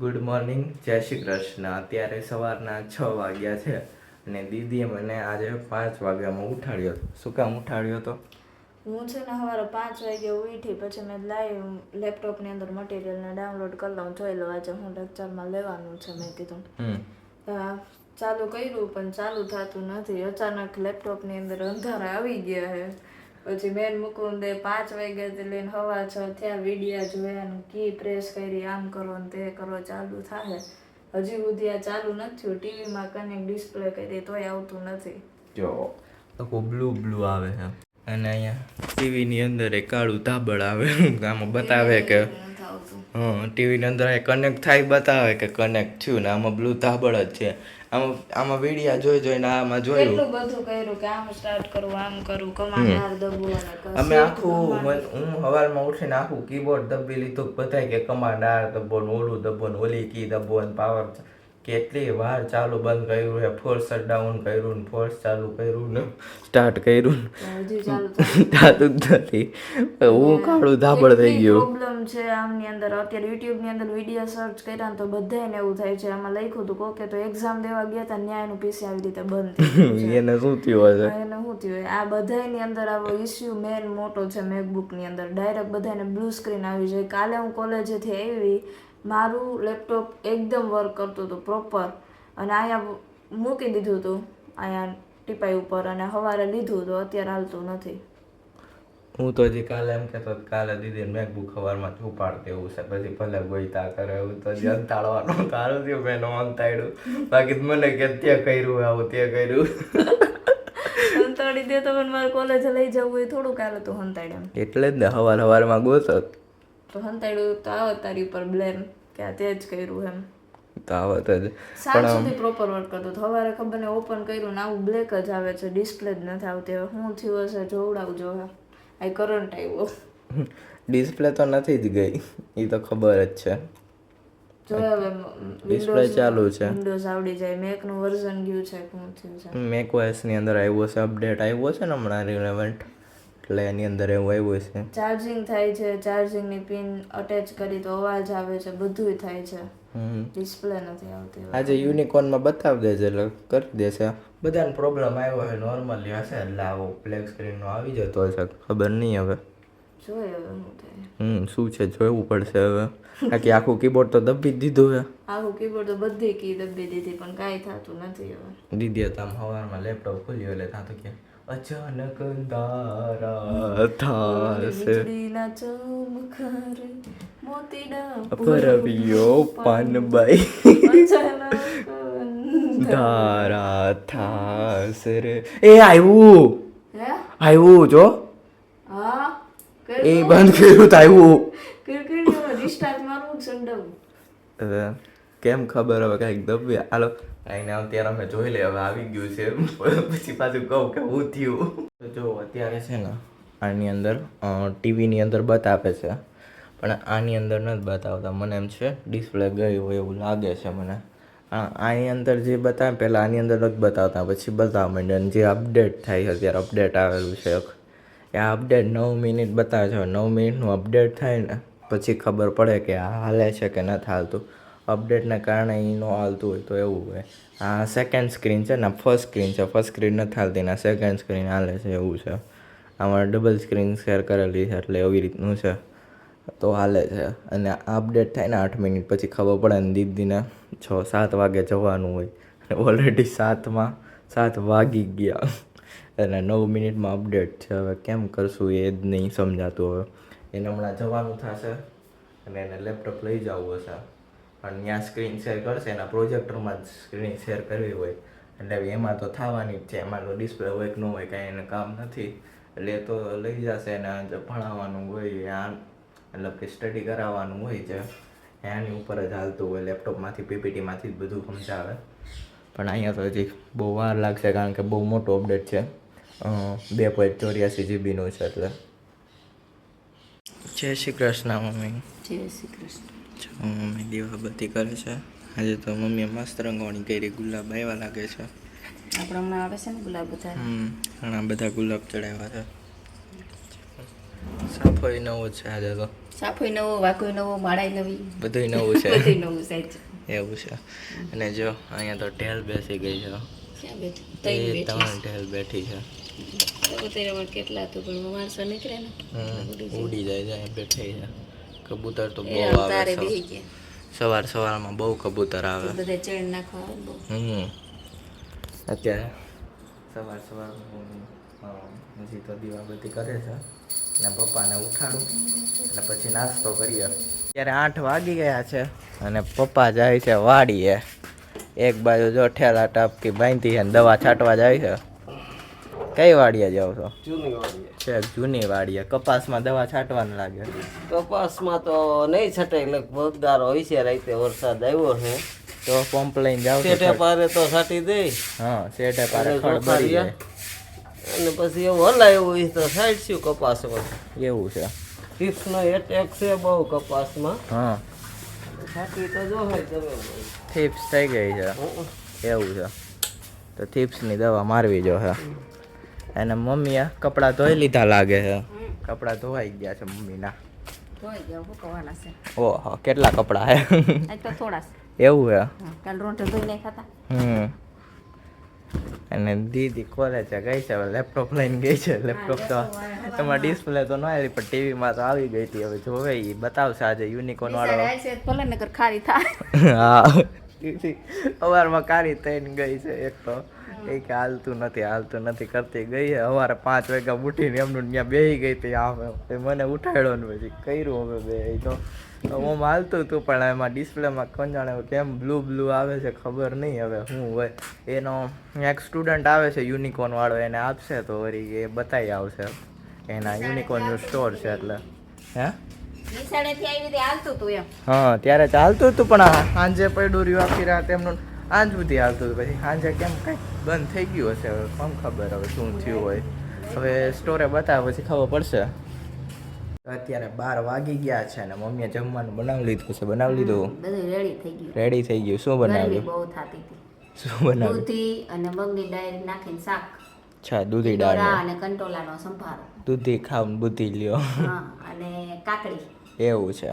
Good morning, જય શ્રી કૃષ્ણ. અત્યારે સવારના 6 વાગ્યા છે અને દીદીએ મને આજે 5 વાગ્યામાં ઉઠાડ્યો. શું કામ ઉઠાડ્યો હતો? હું છે ને સવારે 5 વાગે ઉઠી, પછી મેં લાઈવ લેપટોપની અંદર મટીરિયલને ડાઉનલોડ કરી લઉં, જોઈ લઉં આજે હું લેક્ચરમાં લેવાનું છે. મેં કીધું ચાલુ કર્યું પણ ચાલુ થતું નથી. અચાનક લેપટોપની અંદર અંધારા આવી ગયા છે. પછી બેન મુકુંદે 5 વાગ્યાથી લઈને સવા 6 થયા, વિડીયા જોયા, કી પ્રેસ કરી, આમ કરો ને તે કરો, ચાલુ થાય. હજી સુધી આ ચાલુ નથી થયું. ટીવીમાં કનેક્ટ ડિસ્પ્લે કરી તોય આવતું નથી. જો આખું બ્લુ આવે છે અને અહીંયા ટીવીની અંદર એ કાળું ધાબળ આવે. આમાં બતાવે કે ટીવીની અંદર કનેક્ટ થાય, બતાવે કે કનેક્ટ થયું ને આમાં બ્લુ ધાબળ જ છે. આમાં વિડીયા જોઈને આમાં જોયું, કેટલું બધું કર્યું કે આમ સ્ટાર્ટ કરવું, આમ કરું, કમાન્ડ આર દબાવવાનું. અમે આખું હું સવારમાં ઉઠીને આખું કીબોર્ડ દબી લીધું. બધાય કે કમાન્ડ આર દબો ને ઓલું દબો ને ઓલી કી દબો ને પાવર. કેટલી વાર ચાલુ બંધ કર્યું છે, ફોર્સ ડાઉન કર્યું ને ફોર્સ ચાલુ કર્યું ને સ્ટાર્ટ કર્યું ને થતું જ નથી. હું કાળું ધાબળ થઈ ગયું. પ્રોબ્લેમ છે આમની અંદર. અત્યારે યુટ્યુબની અંદર વિડીયો સર્ચ કર્યા તો બધાને એવું થાય છે. આમાં લખ્યું હતું કોકે તો એક્ઝામ દેવા ગયા હતા, ન્યાયનું પીસી આવી રીતે બંધ થઈ ગયું. એને શું થયું હશે? એને શું થયું? આ બધાની અંદર આવો ઇસ્યુ મેન મોટો છે. મેકબુકની અંદર ડાયરેક્ટ બધાને બ્લુ સ્ક્રીન આવી જાય. કાલે હું કોલેજેથી આવી, મારું લેપટોપ એકદમ વર્ક કરતું હતું પ્રોપર, અને અહીંયા મૂકી દીધું હતું અહીંયા ટીપાઈ ઉપર, અને સવારે લીધું તો અત્યારે હાલતું નથી. હું તો હજી કાલે એમ કહેતો કાલે દીદી મેકબુક સવારમાં ઉપાડते એવું છે, પછી ભલે ગોઈતા કરે એવું તો અંતાડવાનું તારું થયું. મેં અંતાડ્યું, બાકી મને કે તે કર્યું આવું તે કર્યું. હંતાડી દે તો પણ મારે કોલેજે લઈ જવું હોય થોડું કાલે તો હંતાડ્યા. એટલે જ ને સવારમાં ગોતો તો હંતાડ્યું તો આવે તારી ઉપર બ્લેમ કે આ તે જ કર્યું એમ. તો આવત જ સાંજ સુધી પ્રોપર વર્ક કરતું. સવારે ખબર ને ઓપન કર્યું ને આવું બ્લેક જ આવે છે, ડિસ્પ્લે જ નથી આવતી. હવે શું થયું હશે જોવડાવજો. આ કરંટ આવ્યો. ડિસ્પ્લે તો નથી જ ગઈ, એ તો ખબર જ છે. જો હવે ડિસ્પ્લે ચાલુ છે. વિન્ડોઝ આવડી જાય. મેક નું વર્ઝન ગયું છે, શું થયું છે? મેક ઓએસ ની અંદર આવ્યો છે, અપડેટ આવ્યો છે ને હમણાં રિલેવન્ટ, એટલે એની અંદર એવું આવ્યું છે. ચાર્જિંગ થાય છે, ચાર્જિંગ ની પિન અટેચ કરી તો અવાજ આવે છે, બધુંય થાય છે. ડિસ્પ્લે નથી આવતી. આજે યુનિકોર્નમાં બતાવી દેજે એટલે કરી દેશે. બધાને પ્રોબ્લેમ આવ્યો હોય, નોર્મલી હશે એટલે આવો બ્લેક સ્ક્રીન નો આવી જતો હશે, ખબર નહીં હવે. જોઈએ હવે શું થાય. શું છે જોવું પડશે હવે. બાકી આખું કીબોર્ડ તો દબી જ દીધું છે. આખું કીબોર્ડ તો બધી કી દબી દીધી પણ કાંઈ થતું નથી હવે. દીદીએ તો આમ સવારમાં લેપટોપ ખોલ્યું એટલે ત્યાં તો કે અચાનક અંધારા થાશે, વીજળીના ચમકારે મોતીડા પરવ્યો પાનબાઈ, અચાનક અંધારા થાશે રે. એ આવ્યું હે આવ્યું જો. હા એ બંધ કર્યું તો આવ્યું. ક્રિકેટ રિસ્ટાર્ટ મારવું સંડવ. હવે કેમ ખબર હવે કાંઈક દબી. હાલો આઈને અત્યારે અમે જોઈ લે હવે આવી ગયું છે, પછી પાછું કહું કે હું થયું. જો અત્યારે છે ને આની અંદર ટીવીની અંદર બતાવે છે, પણ આની અંદર નથી બતાવતા. મને એમ છે ડિસ્પ્લે ગઈ હોય એવું લાગે છે મને. આની અંદર જે બતાવે પહેલાં આની અંદર નથી બતાવતા, પછી બતાવવા માંડે. અને જે અપડેટ થાય છે અત્યારે અપડેટ આવેલું છે, એ અપડેટ 9 મિનિટ બતાવે છે. 9 મિનિટનું અપડેટ થાય ને પછી ખબર પડે કે આ હાલે છે કે નથી હાલતું. અપડેટને કારણે એ ન હાલતું હોય તો એવું હોય. આ સેકન્ડ સ્ક્રીન છે ને, ફર્સ્ટ સ્ક્રીન છે. ફર્સ્ટ સ્ક્રીન નથી હાલતી ને સેકન્ડ સ્ક્રીન હાલે છે એવું છે. આમાં ડબલ સ્ક્રીન શેર કરેલી છે એટલે એવી રીતનું છે તો હાલે છે. અને અપડેટ થાય ને 8 મિનિટ પછી ખબર પડે ને દીદીને 6-7 વાગે જવાનું હોય, ઓલરેડી 7 વાગી ગયા અને 9 મિનિટમાં અપડેટ છે. હવે કેમ કરશું એ જ નહીં સમજાતું. હવે એને હમણાં જવાનું થશે અને એને લેપટોપ લઈ જવું હશે, પણ ત્યાં સ્ક્રીન શેર કરશે. એના પ્રોજેક્ટરમાં જ સ્ક્રીન શેર કરવી હોય એટલે એમાં તો થવાની જ છે. એમાં તો ડિસ્પ્લે હોય કે ન હોય કાંઈ એને કામ નથી. એટલે એ તો લઈ જશે એને ભણાવવાનું હોય, મતલબ કે સ્ટડી કરાવવાનું હોય છે, એની ઉપર જ હાલતું હોય. લેપટોપમાંથી પીપીટીમાંથી જ બધું સમજાવે. પણ અહીંયા તો હજી બહુ વાર લાગશે કારણ કે બહુ મોટો અપડેટ છે. 2.84 જીબીનું છે એટલે. જય શ્રી કૃષ્ણ મમ્મી. જય શ્રી કૃષ્ણ. મમ્મી દીવાબત્તી કરે છે. આજે તો મમ્મીએ મસ્ત રંગવાણી કરી, ગુલાબ આવ્યા લાગે છે. આપણે હમણાં આવે છે ને ગુલાબ બધા. ઘણા બધા ગુલાબ ચડાવ્યા છે. સાફોય નવું છે આજે તો સાફોય નવો વાકોય નવો માળાય નવી બધુંય નવું છે બધું નવું સાચું. એવું છે. અને જો અહીંયા તો ઢેલ બેસી ગઈ છે ક્યાં બેઠી? એ તઈ બેઠી. ત્રણ ઢેલ બેઠી છે કબૂતરમાં કેટલા હતું પણ માણસો નીકળે ને ઉડી જાય જાય બેઠી છે કબૂતર તો બહુ એ આવે તારે છે. બેહી ગયા સવારમાં બહુ કબૂતર આવે બધે ચેણ નાખવા આવે બહુ. અત્યારે સવારમાં હજી તો દીવાબત્તી કરે છે ને પપ્પાને ઉઠાડું અને પછી નાસ્તો કરીએ. અત્યારે 8 વાગી ગયા છે અને પપ્પા જાય છે વાડીએ. એક બાજુ જો ઠેલા ટાપકી બાંધી છે ને દવા છાંટવા જાય છે. કઈ વાડીએ જાવ છો? જૂની વાડીએ. છે જૂની વાડીએ. કપાસમાં દવા છાંટવાનું લાગે. કપાસમાં તો નહીં છટાય લગભગ દારો હોય છે રાતે વરસાદ આવ્યો છે તો પંપ લઈને જાવ છો? શેઠે પારે તો છાંટી દે હા શેઠે પારે અને ખડ બળી જાય. અને પછી એવું હલાય એવું હોય તો છાંટશું કપાસમાં. એવું છે. ટીપ્સનો એટેક છે બહુ કપાસમાં. હા છાંટી તો જો હોય તમે થીપ્સ થઈ ગઈ છે. એવું છે તો થીપ્સની દવા મારવી જો છે. અને મમ્મીએ કપડાં ધોઈ લીધા લાગે છે. કપડાં ધોવાઈ ગયા છે મમ્મીના. ધોઈ ગયા સુકવવાના છે. ઓહો કેટલા કપડાં હે. આજ તો થોડા છે. એવું છે. કાલ રોટે ધોઈ નહીં ખાતા. અને દીદી કોલેજે ગઈ છે હવે લેપટોપ લઈને ગઈ છે. લેપટોપ તો એમાં ડિસ્પ્લે તો ન આવી પણ ટીવીમાં તો આવી ગઈ હતી. હવે જોવે એ બતાવશે આજે યુનિકોર્ન વાળો. નિશાળે છે ભલે નગર ખારી થાય. હા સવારમાં કાળી થઈને ગઈ છે. એક તો એ કે હાલતું નથી કરતી ગઈ છે. સવારે 5 વાગ્યા ઉઠીને એમનું ત્યાં બેસી ગઈ હતી. આમ મને ઉઠાડ્યો ને પછી કર્યું હવે બે તો હું હાલતું હતું પણ એમાં ડિસ્પ્લેમાં કોણ જાણે કેમ બ્લુ આવે છે ખબર નહીં હવે શું હોય. એનો એક સ્ટુડન્ટ આવે છે યુનિકોર્ન વાળો એને આપશે તો વળી એ બતાવી આવશે. એના યુનિકોર્નનું સ્ટોર છે એટલે હે નિશાળેથી આવી રીતે હાલતું હતું એમ. હા ત્યારે ચાલતું હતું પણ સાંજે પડ્યું રહ્યું આખી રાત એમનું આજ સુધી હાલતું હતું. પછી સાંજે કેમ કંઈક બંધ થઈ ગયું હશે હવે કોણ ખબર હવે શું થયું હોય. હવે સ્ટોરે બતાવે પછી ખબર પડશે. અત્યારે 12 વાગી ગયા છે ને મમ્મીએ જમવાનું બનાવી લીધું છે. બનાવી લીધું? બધું રેડી થઈ ગયું. રેડી થઈ ગયું. શું ગરમી બનાવ્યું? બહુ થતી હતી. શું બનાવ્યું? દૂધી અને મગની દાળ નાખીને શાક. અચ્છા દૂધી દોરા દાળ અને કંટોલાનો સંભારો. દૂધી ખાવ ને બુદ્ધિ લ્યો. હા અને કાકડી એવું છે.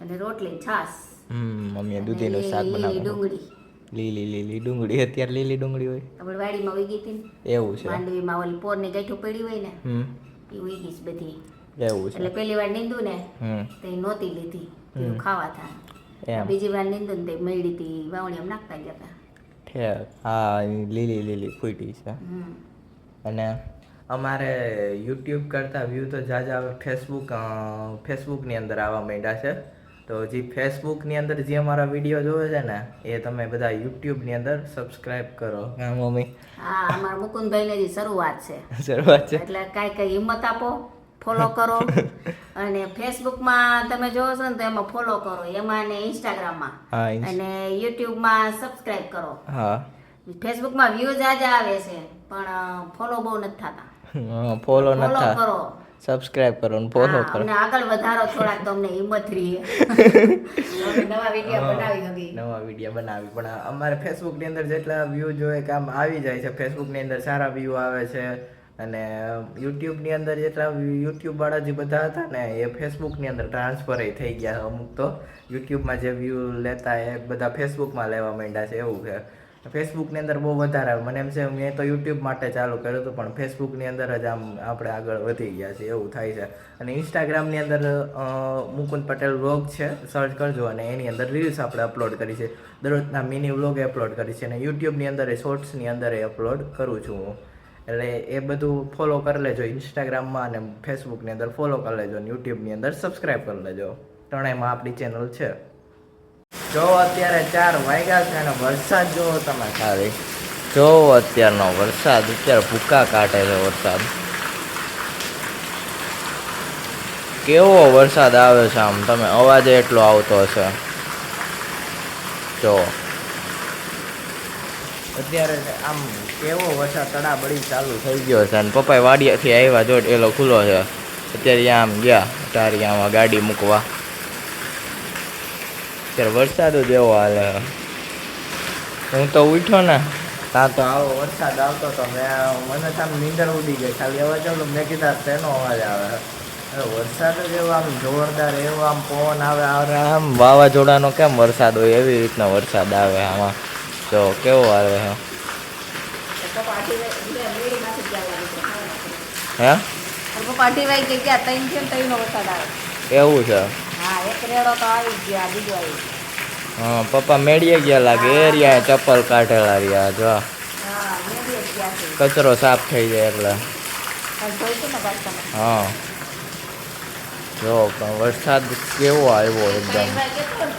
અને રોટલી છાશ. મમ્મીએ દૂધીનું શાક લીલી બનાવ્યું. ડુંગળી. લીલી ડુંગળી. અત્યારે લીલી ડુંગળી હોય આપણે વાડીમાં ઉગી હતી ને એવું છે. માંડવીમાં ઓલી પોરની ગાંઠો પડી હોય ને એ ઉગી છે બધી. એવું છે. એટલે પેલી વાર નીંદું ને તે નહોતી લીધી પેલું ખાવા થાય. એમ બીજી વાર નીંદું ને તે મળી હતી વાવણી નાખતા ગયા હતા. ઠેક હા લીલી ફૂટી છે. અને અમારે યુટ્યુબ કરતાં વ્યૂ તો જાજા આવે ફેસબુકની અંદર આવવા માંડ્યા છે. તો જે ફેસબુકની અંદર જે અમારા વિડીયો જોવે છે ને એ તમે બધા યુટ્યુબની અંદર સબસ્ક્રાઈબ કરો. હા મમ્મી હા અમારા મુકુંદભાઈને જે શરૂઆત છે શરૂઆત છે એટલે કાંઈ હિંમત આપો ફોલો કરો. અને ફેસબુકમાં તમે જોવો છો ને તો એમાં ફોલો કરો એમાં ને ઇન્સ્ટાગ્રામમાં હા અને યુટ્યુબમાં સબસ્ક્રાઇબ કરો. હા ફેસબુકમાં વ્યૂઝ આજે આવે છે પણ ફોલો બહુ નથી થતા. ફોલો ફોલો નથી કરો સબસ્ક્રાઇબ કરો ને ફોલો હા, કરો. અમને આગળ વધારો થોડાક તમને હિંમત રહી નવા વિડીયો બનાવી હતી. નવા વિડીયો બનાવી પણ અમારે ફેસબુકની અંદર જેટલા વ્યૂ જોઈએ કે આમ આવી જાય છે. ફેસબુકની અંદર સારા વ્યૂ આવે છે અને યુટ્યુબની અંદર જેટલા યુટ્યુબવાળા જે બધા હતા ને એ ફેસબુકની અંદર ટ્રાન્સફર થઈ ગયા. અમુક તો યુટ્યુબમાં જે વ્યૂ લેતા એ બધા ફેસબુકમાં લેવા માંડ્યા છે એવું છે. ફેસબુકની અંદર બહુ વધારે આવે મને એમ છે મેં તો યુટ્યુબ માટે ચાલુ કર્યું હતું પણ ફેસબુકની અંદર જ આમ આપણે આગળ વધી ગયા છે એવું થાય છે. અને ઇન્સ્ટાગ્રામની અંદર મુકુંદ પટેલ વ્લોગ છે સર્ચ કરજો અને એની અંદર રીલ્સ આપણે અપલોડ કરી છે. દરરોજના મિની વ્લોગ અપલોડ કરી છે અને યુટ્યુબની અંદર શોર્ટ્સની અંદર અપલોડ કરું છું હું. એટલે એ બધું ફોલો કરી લેજો ઇન્સ્ટાગ્રામમાં અને ફેસબુકની અંદર ફોલો કરી લેજો અને યુટ્યુબની અંદર સબસ્ક્રાઈબ કરી લેજો. ત્રણેયમાં આપણી ચેનલ છે. જો અત્યારે 4 વાગ્યા છે અને વરસાદ જોવો તમે ખાલી જો અત્યારનો વરસાદ અત્યારે ભૂકા કાઢે છે. વરસાદ કેવો વરસાદ આવે છે આમ તમે અવાજ એટલો આવતો હશે. જો અત્યારે આમ કેવો વરસાદ તડાબડી ચાલુ થઈ ગયો છે અને પપ્પાએ વાડિયાથી આવ્યા જો એલો ખુલ્લો છે અત્યારે આમ ગયા તારી આમાં ગાડી મૂકવા. અત્યારે વરસાદ જ એવો હાલે. હું તો ઉઠ્યો ને ત્યાં તો આવો વરસાદ આવતો હતો મને આમ નીંદર ઉડી ગઈ ખાલી અવાજ આવતો મેં કીધા શેનો અવાજ આવે વરસાદ જ એવો આમ જોરદાર એવો આમ પવન આવે આમ વાવાઝોડાનો કેમ વરસાદ હોય એવી રીતના વરસાદ આવે આમાં જો કેવો આવે હે હે પાટી વાઈ કે ક્યાં તૈન છે ને તૈનો વરસાદ આવે એવું છે હા એક રેડો તો આવી જ ગયા બીજો આવી હા પપ્પા મેળીએ ગયા લાગે એ રહ્યા ચપ્પલ કાઢેલા રહ્યા જો હા મેં બી ગયા છે કચરો સાફ થઈ જાય એટલે જોઈતું ને પાછા હા જો પણ વરસાદ કેવો આવ્યો એકદમ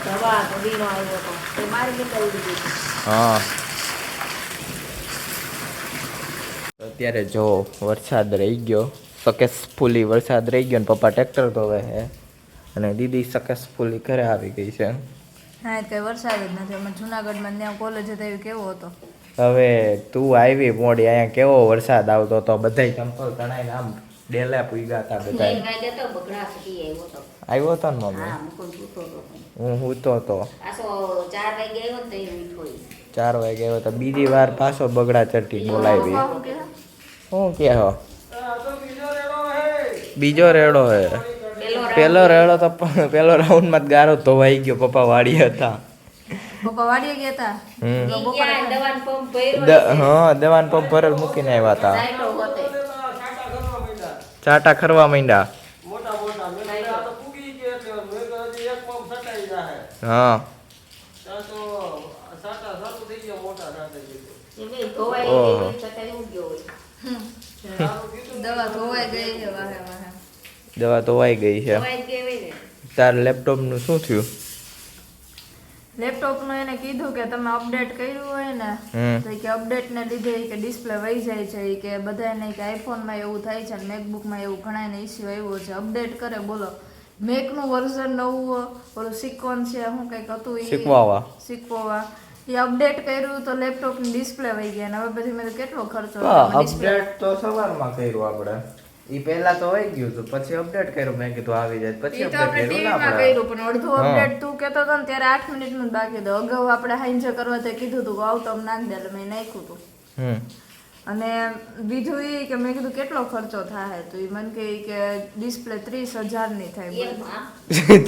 દવા ઘડીનો આવ્યો હતો તે મારી નીકળી દીધી હા અત્યારે જો વરસાદ રહી ગયો સકેસફુલી વરસાદ રહી ગયો ને પપ્પા ટ્રેક્ટર ધોવે છે અને દીદી સકેસફુલી ઘરે આવી ગઈ છે હા કઈ વરસાદ જ નથી અમે જુનાગઢમાં ત્યાં કોલેજ હતો એવો કેવો હતો હવે તું આવી મોડી અહીંયા કેવો વરસાદ આવતો તો બધાય ચંપલ તણાઈને આમ ડેલે પૂગ્યા હતા બધા તો બગડા સુધી આવ્યો હતો આવ્યો હતો ને મમ્મી હા મુકુલ સૂતો હતો હું સૂતો હતો પાછો 4 વાગે આવ્યો ને તો મીઠો 4 વાગે આવ્યો તો બીજી વાર પાછો બગડા ચડતી બોલાવી શું કે હો બીજો રેડો હે પેલો રેડો તો પેલો રાઉન્ડમાં ગારો ધોવાઈ ગયો પપ્પા વાડી હતા પપ્પા વાડીએ ગયા હતા દવાન પંપ ભર્યો હા દવાન પંપ ભરેલ મૂકીને આવ્યા હતા સાઈડો હોતે ચાટા ખરવા માંડ્યા હા એ ધોવાઈ ઓહો. ગઈ છતાં ઉગ્યો હોય દવા ધોવાઈ ગઈ છે વાહે વાહે દવા ધોવાઈ ગઈ છે ધોવાઈ ગઈ હોય ને તાર લેપટોપનું શું થયું લેપટોપનું એને કીધું કે તમે અપડેટ કર્યું હોય ને હમ તો કે અપડેટને લીધે ઈ કે ડિસ્પ્લે વહી જાય છે ઈ કે બધાને કે આઈફોનમાં એવું થાય છે ને મેકબુકમાં એવું ઘણાને ઇસ્યુ આવ્યો છે અપડેટ કરે બોલો મેકનું વર્ઝન નવું ઓલું સિક્વન છે શું કંઈક હતું ઈ શીખવા એ અપડેટ કર્યું તો લેપટોપની ડિસ્પ્લે વહી ગઈ અને હવે પછી મેં કેટલો ખર્ચો અપડેટ તો સવારમાં કર્યું આપણે ઈ પહેલા તો આવી ગયું હતું પછી અપડેટ કર્યું મેં કીધું આવી જાય પછી ઈ તો આપણે અપડેટ કર્યું ને ટીવીમાં આપણે કર્યું પણ અડધું અપડેટ તું કહેતો હતો ને ત્યારે 8 મિનિટનું જ બાકી હતું અગાઉ આપણે હાઈન્જે કરવા તે કીધું હતું કે આઉટમ નાખ દે એટલે મેં નાખ્યું હતું હમ અને બીજું એ કે મેં કીધું કેટલો ખર્ચો થાય તો એ મને કહે કે ડિસ્પ્લે 30,000 ની થાય એમ બોલ. હા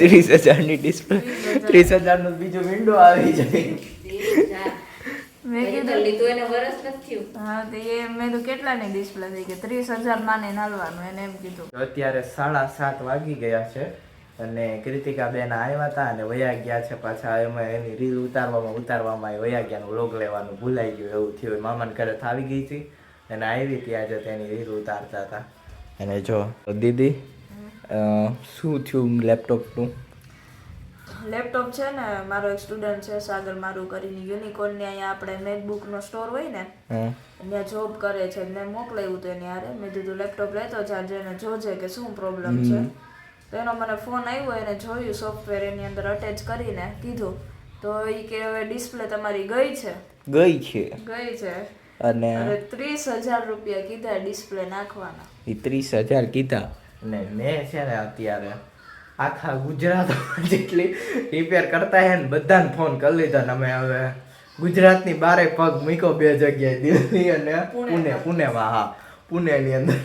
30,000 ની ડિસ્પ્લે 30,000 નું બીજું વિન્ડો આવી જાય મેં કીધું કીધું લીધું એને વરસ નથી થયું હા તો એ મેં તો કેટલાની ડિસ્પ્લે થઈ કે 30,000 માને નાલવાનું એને એમ કીધું અત્યારે 7:30 વાગી ગયા છે અને કૃતિકા બેન આવ્યા હતા અને વયા ગયા છે પાછા એમાં એની રીલ ઉતારવામાં વયા ગયા વ્લોગ લેવાનું ભૂલાઈ ગયું એવું થયું મામાને ઘરે આવી ગઈ હતી અને આવી ત્યાં જ તેની રીલ ઉતારતા હતા અને જો દીદી શું થયું લેપટોપનું લેપટોપ છે ને મારો એક સ્ટુડન્ટ છે સાગર મારું કરીને યુનિકોર્નની અહીંયા આપણે મેકબુકનો સ્ટોર હોય ને ત્યાં જોબ કરે છે મેં મોકલાવ્યું હતું એને યારે મેં કીધું લેપટોપ લેતો જાજે એને જોજે કે શું પ્રોબ્લેમ છે તો એનો મને ફોન આવ્યો એને જોયું સોફ્ટવેર એની અંદર અટેચ કરીને કીધું તો એ કે હવે ડિસ્પ્લે તમારી ગઈ છે ગઈ છે અને 30,000 રૂપિયા કીધા ડિસ્પ્લે નાખવાના એ 30,000 કીધા અને મેં છે ને અત્યારે આખા ગુજરાતમાં જેટલી રિપેર કરતા હે ને બધાને ફોન કરી લીધા ને અમે હવે ગુજરાતની બારે પગ મૂક્યો બે જગ્યાએ દિલ્હી અને પુણેમાં હા પુણેની અંદર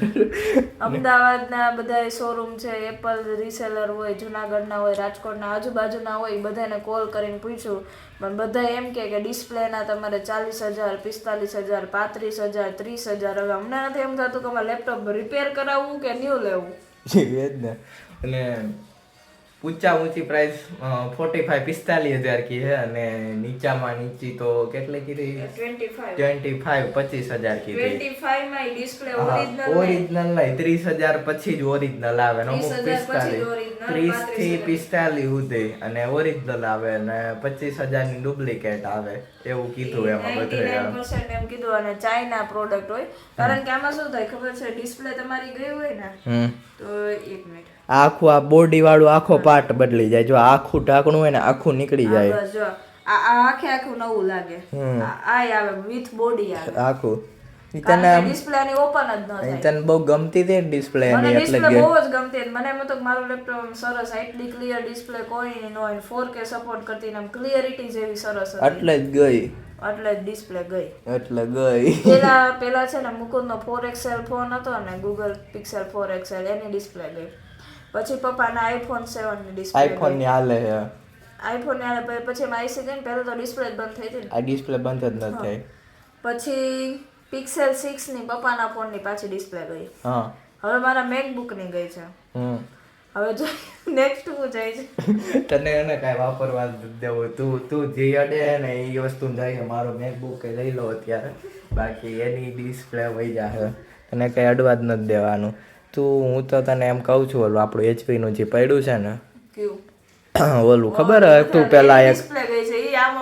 અમદાવાદના બધા શોરૂમ છે એપલ રીસેલર હોય જુનાગઢના હોય રાજકોટના આજુબાજુના હોય બધાને કોલ કરીને પૂછ્યું પણ બધા એમ કે ડિસ્પ્લેના તમારે 40,000 45,000 35,000 30,000 હવે અમને નથી એમ થતું કે અમારે લેપટોપ રિપેર કરાવવું કે ન્યૂ લેવું એ જ ને અને ઊંચી પ્રાઇસ 45,000 કી છે અને નીચામાં નીચી તો કેટલી કીધી 25,000 કીધી 25 માં ડિસ્પ્લે ઓરિજિનલ નહીં 30,000 પછી જ ઓરિજિનલ આવે ને અમુક 30 થી 45 સુધી અને ઓરિજિનલ આવે અને 25,000 ની ડુપ્લિકેટ આવે એવું કીધું એમાં બધું 99% એમ કીધું અને ચાઇના પ્રોડક્ટ હોય કારણ કે આમાં શું થાય ખબર છે ડિસ્પ્લે તમારી ગઈ હોય ને તો એક મિનિટ આખું આ બોડી વાળું આખો પાર્ટ બદલી જાય જો આખું ઢાંકણું હોય ને આખું નીકળી જાય બસ જો આ આખું નવું લાગે આ આવે વિથ બોડી આવે આખું તને ડિસ્પ્લે ની ઓપન જ ન થાય તને બહુ ગમતી હતી ડિસ્પ્લે મને ની એટલે ડિસ્પ્લે બહુ જ ગમતી હતી મને એમ હતું કે મારું લેપટોપ સરસ એટલી ક્લિયર ડિસ્પ્લે કોઈ ન હોય 4K સપોર્ટ કરતી ને ક્લિયરિટી જેવી સરસ હતી એટલે જ ગઈ એટલે જ ડિસ્પ્લે ગઈ એટલે ગઈ પેલા છે ને મુકુંદનો 4XL ફોન હતો ને Google Pixel 4XL એની ડિસ્પ્લે ગઈ પછી પપ્પાના આઈફોન 7 ની ડિસ્પ્લે આઈફોન ની હાલે છે આઈફોન ને આલે પછી એમાં આઈસી ગઈ ને પહેલા તો ડિસ્પ્લે જ બંધ થઈ હતી ને આ ડિસ્પ્લે બંધ જ ન થાય પછી પિક્સેલ 6 ની પપ્પાના ફોન ની પાછી ડિસ્પ્લે ગઈ હા હવે મારા મેકબુક ની ગઈ છે હવે જો નેક્સ્ટ હું જાય છે તને એને કાંઈ વાપરવા જ નથી દેવું તું જે અડે ને એ વસ્તુ જાય મારો મેકબુક લઈ લો અત્યારે બાકી એની ડિસ્પ્લે વહી જાય તને કંઈ અડવા જ નથી દેવાનું હું તો તને એમ કહું છું ઓલું આપણું HP નું જે પડ્યું છે ને ક્યુ ઓલું ખબર હતું પેલા એક ડિસ્પ્લે ગઈ છે ઈ આમ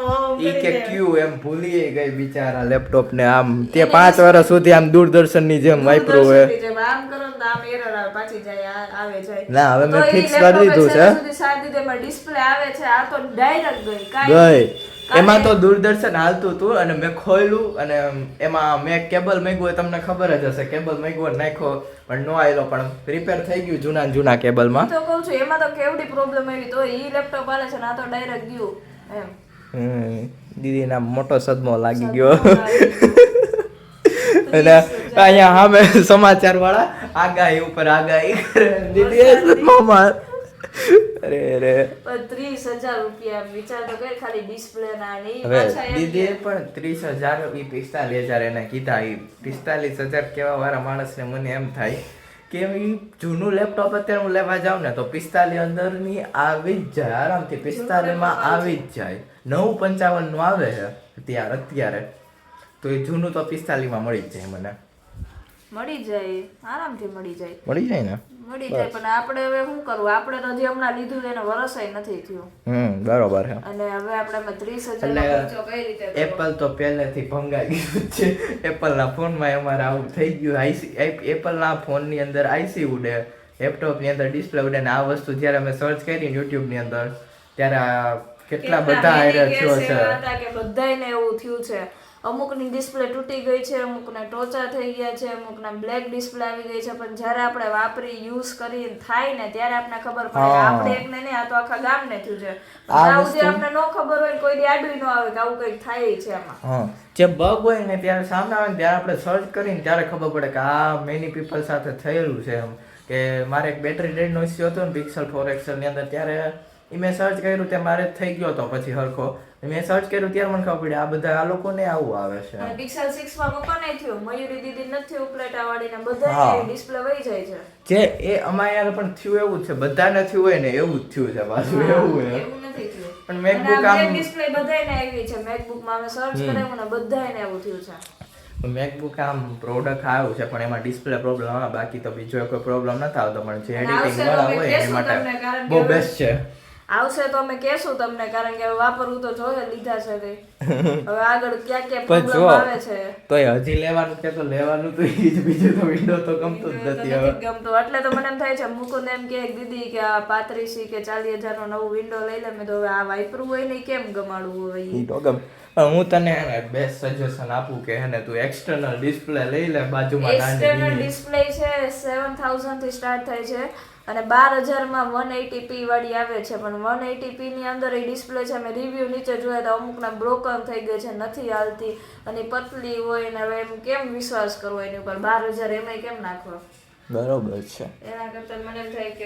ઈ કે ક્યુ એમ ભૂલી ગઈ બિચારા લેપટોપ ને આમ તે 5 વર્ષ સુધી આમ દૂરદર્શન ની જેમ વાપર્યું હોય આમ કરો ને આમ એરર આવે પાછી જાય આવે જાય ના હવે મેં તો ઈ ફિક્સ કરી દીધું છે સુધી સાદી તેમાં ડિસ્પ્લે આવે છે આ તો ડાયરેક્ટ ગઈ કાઈ ગઈ એમાં તો દૂરદર્શન હાલતું હતું અને મેં ખોલ્યું અને એમાં મેં કેબલ મેગવું તમને ખબર જ હશે કેબલ મેગવો નાખ્યો પણ નો આવેલો પણ રિપેર થઈ ગયું જૂના કેબલમાં તો કહું છું એમાં તો કેવડી પ્રોબ્લેમ આવી તો ઈ લેપટોપ આલે છે ને આ તો ડાયરેક્ટ ગયું એમ દીદીના મોટો સદમો લાગી ગયો અને અહીંયા સામે સમાચાર વાળા આગાહી ઉપર આગાહી કરે દીદી સદમોમાં અરે 30,000 રૂપિયા વિચાર તો કર ખાલી ડિસ્પ્લે ના ને ઈ હવે પાછા એમ દીદીએ પણ 30,000 ઈ 45,000 એને કીધા ઈ 45,000 કેવા વાળા માણસને મને એમ થાય કે ઈ જૂનું લેપટોપ અત્યારે હું લેવા જાઉં ને તો 45 અંદરની આવી જ જાય આરામથી 45 માં આવી જ જાય 955 નું આવે છે અત્યારે તો એ જૂનું તો 45 માં મળી જ જાય મને મળી જાય આરામથી મળી જાય મળી જાય ને મળી જાય પણ આપણે હવે શું કરવું આપણે તો હજી હમણાં લીધું એને વરસાય નથી થયું બરોબર છે અને હવે આપણે 30,000 નો ખર્ચો કઈ રીતે કરવો? એપલ તો પહેલેથી ભંગાઈ ગયું છે એપલના ફોનમાં અમારે આવું થઈ ગયું એપલના ફોનની અંદર આઈસી ઉડે લેપટોપની અંદર ડિસ્પ્લે ઉડે ને આ વસ્તુ જ્યારે અમે સર્ચ કરી યુટ્યુબની અંદર ત્યારે કેટલા બધા એરર થયો છે કે બધાયને એવું થયું છે અમુકની ડિસ્પ્લે તૂટી ગઈ છે અમુકને ટોચા થઈ ગયા છે અમુકના બ્લેક ડિસ્પ્લે આવી ગઈ છે પણ જ્યારે આપણે વાપરી યુઝ કરી થાય ને ત્યારે આપણને ખબર પડે આપણે એકને નહીં આ તો આખા ગામને થયું છે આ સુધી આપણને ન ખબર હોય કોઈ દી આડું ન આવે કે આવું કંઈક થાય છે આમાં જે બગ હોય ને ત્યારે સામે આવે ને ત્યારે આપણે સર્ચ કરીને ત્યારે ખબર પડે કે આ મેની પીપલ સાથે થયેલું છે એમ કે મારે એક બેટરી ડેડનો ઇસ્યુ હતો ને Pixel 4 XL ની અંદર ત્યારે એ મેં સર્ચ કર્યું તે મારે થઈ ગયો હતો પછી હરખો મેં સર્ચ કર્યું ત્યારે મને ખબર પડી આ બધા આ લોકોને આવું આવે છે અને Pixel 6 માં પપ્પાને થયું મયુરી દીદી નથી ઉપલેટા વાળીને બધાને ડિસ્પ્લે વહી જાય છે જે એ અમારે યાર પણ થયું એવું છે બધાને થયું હોય ને એવું જ થયું છે પાછું એવું હોય એવું નથી થયું પણ મેકબુક આમ ડિસ્પ્લે બધાને આવી છે મેકબુક માં અમે સર્ચ કરાવ્યું ને બધાને એવું થયું છે મેકબુક આમ પ્રોડક્ટ આવ્યું છે પણ એમાં ડિસ્પ્લે પ્રોબ્લેમ આવે બાકી તો બીજો કોઈ પ્રોબ્લેમ નથી આવતો પણ જે એડિટિંગ વાળા હોય એ માટે બહુ બેસ્ટ છે આવશે તો અમે કહેશું તમને કારણ કે વાપરવું તો જોઈએ લીધા છે તે હવે આગળ ક્યાં ક્યાં પ્રોબ્લેમ આવે છે તો હજી લેવાનું કે તો લેવાનું તો ઈ જ બીજું તો વિન્ડો તો ગમતો જ નથી હવે ગમતો એટલે તો મને એમ થાય છે મુકુંદ એમ કે દીદી કે આ 35 કે 40,000 નો નવું વિન્ડો લઈ લે મેં તો હવે આ વાપરવું હોય ને કેમ ગમાડવું હવે ઈ તો ગમ હું તને બેસ્ટ સજેશન આપું કે હેને તું એક્સટર્નલ ડિસ્પ્લે લઈ લે બાજુમાં એક્સટર્નલ ડિસ્પ્લે છે 7000 થી સ્ટાર્ટ થાય છે અને 12,000 માં 180p વાળી આવે છે પણ 180p ની અંદર એ ડિસ્પ્લે છે મેં રિવ્યુ નીચે જોયા તો અમુકના બ્રોકન થઈ ગઈ છે નથી હાલતી અને પતલી હોય ને હવે એમ કેમ વિશ્વાસ કરવો એની ઉપર 12,000 એમાંય કેમ નાખવા બરોબર છે એના કરતા મને એમ થાય કે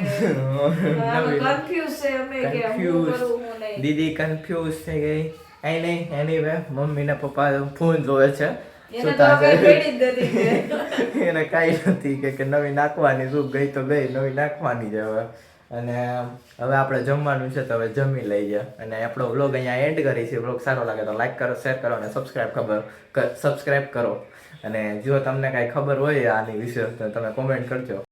કન્ફ્યુઝ છે અમે કે હું કરું હું નહીં દીદી કન્ફ્યુઝ થઈ ગઈ આઈ નહીં એનીવે મમ્મી ને પપ્પા ફોન જોવે છે એને તો કઈ પેડી જ નથી એને કાંઈ નથી કે નવી નાખવાની શું ગઈ તો ગઈ નવી નાખવાની જ હવે અને હવે આપણે જમવાનું છે તો હવે જમી લઈએ અને આપણો વ્લોગ અહીંયા એન્ડ કરી છે વ્લોગ સારો લાગે તો લાઈક કરો શેર કરો અને સબસ્ક્રાઈબ કરો અને જો તમને કાંઈ ખબર હોય આની વિશે તો તમે કોમેન્ટ કરજો